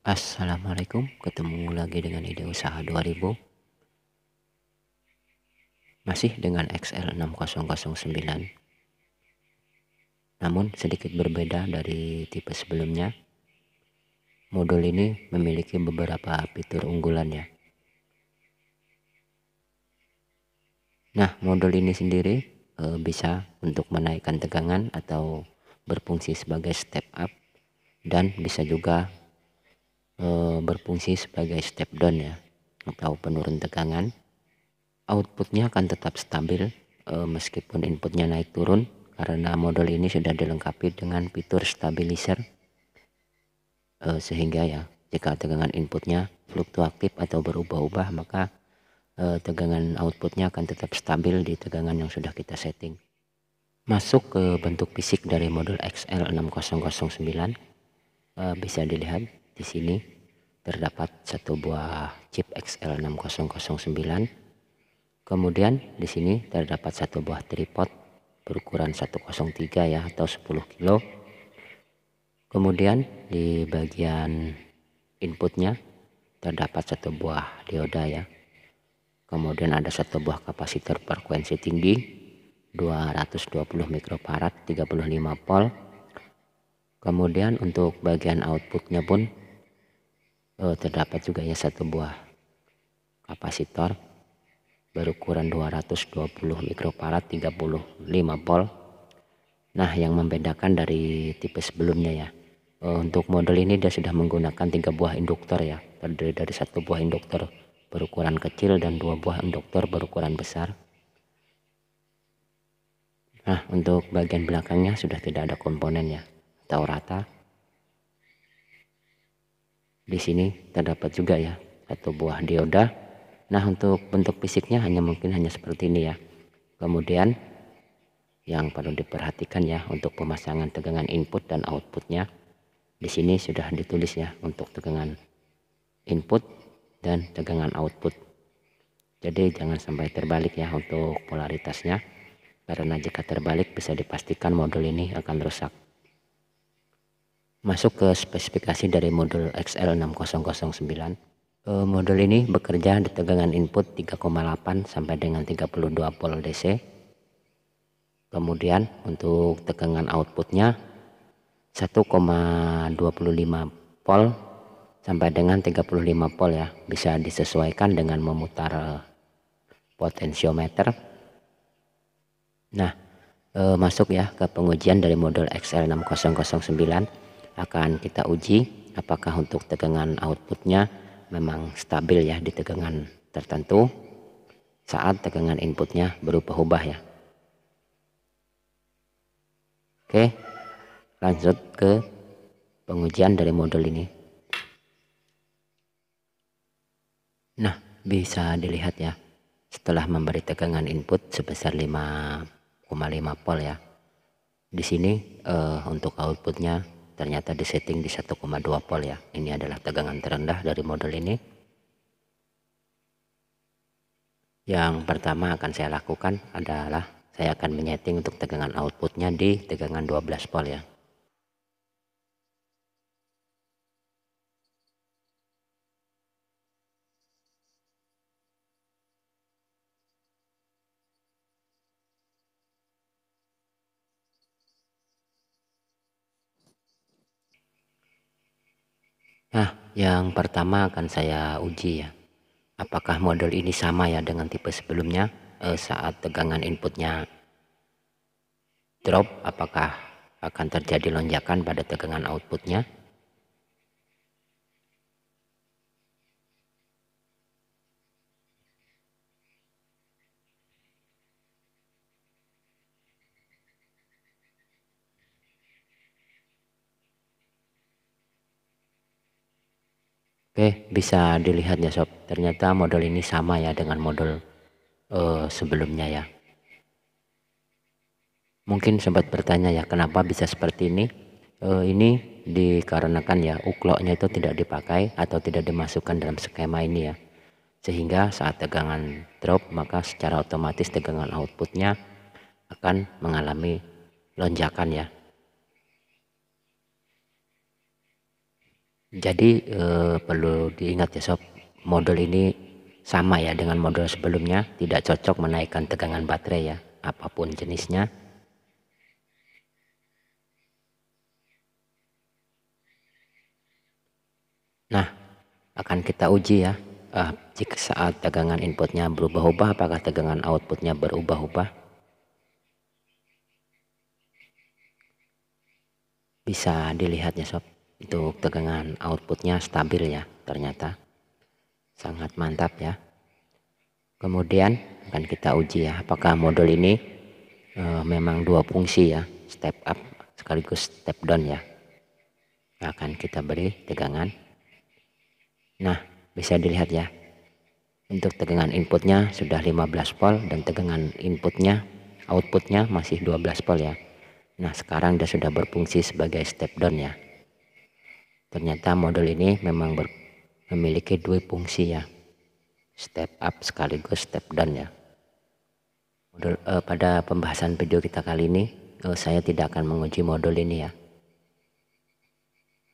Assalamualaikum, ketemu lagi dengan ide usaha 2000, masih dengan XL6009, namun sedikit berbeda dari tipe sebelumnya. Modul ini memiliki beberapa fitur unggulannya. Nah, modul ini sendiri bisa untuk menaikkan tegangan atau berfungsi sebagai step up, dan bisa juga berfungsi sebagai step down ya, atau penurun tegangan. Outputnya akan tetap stabil meskipun inputnya naik turun, karena modul ini sudah dilengkapi dengan fitur stabilizer, sehingga ya jika tegangan inputnya fluktuatif atau berubah-ubah, maka tegangan outputnya akan tetap stabil di tegangan yang sudah kita setting. Masuk ke bentuk fisik dari modul XL6009, bisa dilihat di sini terdapat satu buah chip XL6009. Kemudian di sini terdapat satu buah tripod berukuran 103 ya, atau 10 kilo. Kemudian di bagian inputnya terdapat satu buah dioda ya. Kemudian ada satu buah kapasitor frekuensi tinggi 220 mikrofarad 35 volt. Kemudian untuk bagian outputnya pun terdapat juga ya satu buah kapasitor berukuran 220 mikrofarad 35 volt. Nah, yang membedakan dari tipe sebelumnya ya, untuk model ini dia sudah menggunakan 3 buah induktor ya, terdiri dari satu buah induktor berukuran kecil dan 2 buah induktor berukuran besar. Nah, untuk bagian belakangnya sudah tidak ada komponen ya, atau rata. Di sini terdapat juga ya satu buah dioda. Nah, untuk bentuk fisiknya mungkin hanya seperti ini ya. Kemudian yang perlu diperhatikan ya, untuk pemasangan tegangan input dan outputnya, di sini sudah ditulis ya untuk tegangan input dan tegangan output. Jadi jangan sampai terbalik ya untuk polaritasnya, karena jika terbalik bisa dipastikan modul ini akan rusak. Masuk ke spesifikasi dari modul XL6009. Modul ini bekerja di tegangan input 3,8 sampai dengan 32 volt DC. Kemudian untuk tegangan outputnya 1,25 volt sampai dengan 35 volt ya, bisa disesuaikan dengan memutar potensiometer. Nah, masuk ya ke pengujian dari modul XL6009. Akan kita uji apakah untuk tegangan outputnya memang stabil ya di tegangan tertentu saat tegangan inputnya berubah-ubah ya. Oke, lanjut ke pengujian dari modul ini. Nah, bisa dilihat ya, setelah memberi tegangan input sebesar 5,5 volt ya, di sini untuk outputnya ternyata disetting di 1,2 volt ya. Ini adalah tegangan terendah dari modul ini. Yang pertama akan saya lakukan adalah saya akan menyeting untuk tegangan outputnya di tegangan 12 volt ya. Nah, yang pertama akan saya uji ya, apakah modul ini sama ya dengan tipe sebelumnya. Saat tegangan inputnya drop, apakah akan terjadi lonjakan pada tegangan outputnya. Oke, bisa dilihat ya sob, ternyata modul ini sama ya dengan modul sebelumnya ya. Mungkin sempat bertanya ya, kenapa bisa seperti ini. Ini dikarenakan ya ukloknya itu tidak dipakai atau tidak dimasukkan dalam skema ini ya, sehingga saat tegangan drop maka secara otomatis tegangan outputnya akan mengalami lonjakan ya. Jadi perlu diingat ya sob, modul ini sama ya dengan modul sebelumnya, tidak cocok menaikkan tegangan baterai ya, apapun jenisnya. Nah, akan kita uji ya, jika saat tegangan inputnya berubah-ubah, apakah tegangan outputnya berubah-ubah. Bisa dilihat ya sob, untuk tegangan outputnya stabil ya, ternyata sangat mantap ya. Kemudian akan kita uji ya, apakah modul ini memang dua fungsi ya, step up sekaligus step down ya. Akan kita beri tegangan. Nah, bisa dilihat ya, untuk tegangan inputnya sudah 15 volt dan tegangan outputnya masih 12 volt ya. Nah, sekarang dia sudah berfungsi sebagai step down ya. Ternyata modul ini memang memiliki dua fungsi ya, step up sekaligus step down ya. Pada pembahasan video kita kali ini saya tidak akan menguji modul ini ya.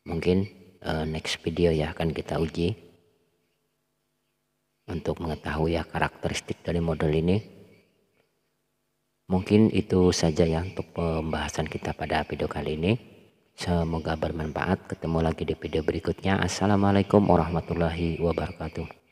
Mungkin next video ya akan kita uji untuk mengetahui ya karakteristik dari modul ini. Mungkin itu saja ya untuk pembahasan kita pada video kali ini. Semoga bermanfaat. Ketemu lagi di video berikutnya. Assalamualaikum warahmatullahi wabarakatuh.